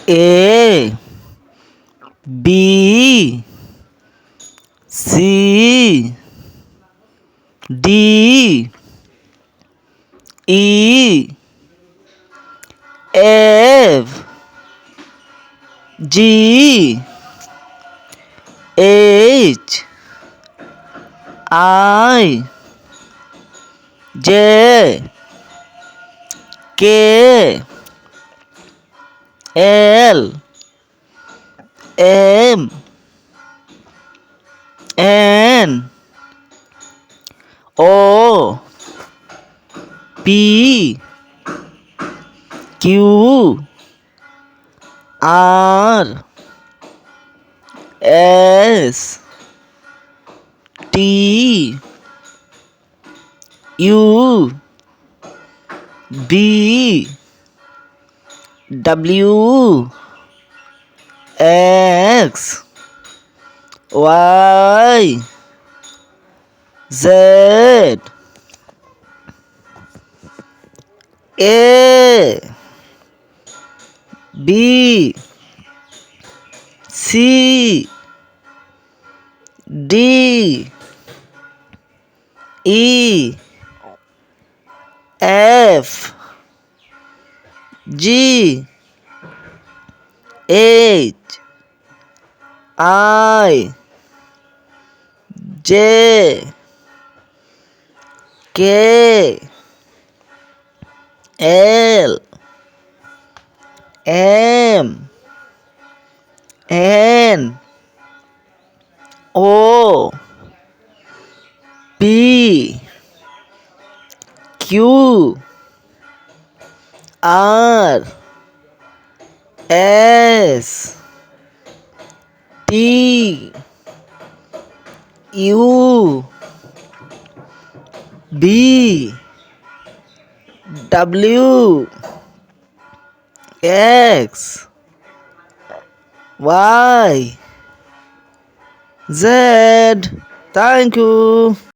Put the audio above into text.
A B C D E F G H I J K L M N O P Q R S T U B W X Y Z A B C D E F G H I J K L M N O P Q R S T U B W X Y Z. Thank you.